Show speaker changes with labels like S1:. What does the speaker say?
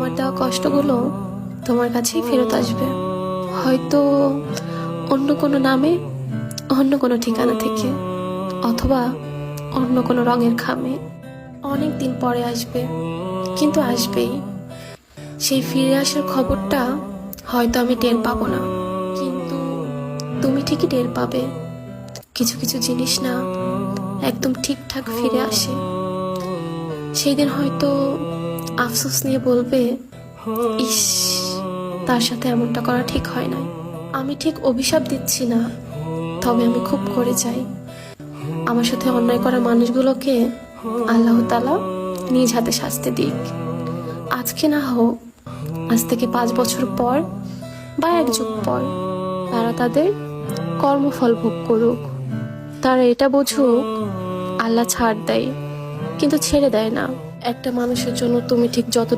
S1: আমার দেওয়া কষ্টগুলো তোমার কাছেই ফেরত আসবে, হয়তো অন্য কোনো নামে, অন্য কোনো ঠিকানা থেকে, অথবা অন্য কোনো রঙের খামে। অনেক দিন পরে আসবে, কিন্তু আসবেই। সেই ফিরে আসার খবরটা হয়তো আমি টের পাবো না, কিন্তু তুমি ঠিকই টের পাবে। কিছু কিছু জিনিস না একদম ঠিকঠাক ফিরে আসে। সেই দিন হয়তো আফসোস নিয়ে বলবে, ইস, তার সাথে এমনটা করা ঠিক হয় নাই। আমি ঠিক অভিশাপ দিচ্ছি না, তবে আমি খুব করে চাই আমার সাথে অন্যায় করা মানুষগুলোকে আল্লাহ তাআলা নিজ হাতে শাস্তি দিক। আজকে না হোক, আজ থেকে 5 বছর পর বা 1 যুগ পর তারা তাদের কর্মফল ভোগ করুক। তারা এটা বুঝুক, আল্লাহ ছাড় দেয় কিন্তু ছেড়ে দেয় না। একটা মানুষের জন্য তুমি ঠিক যতটুকু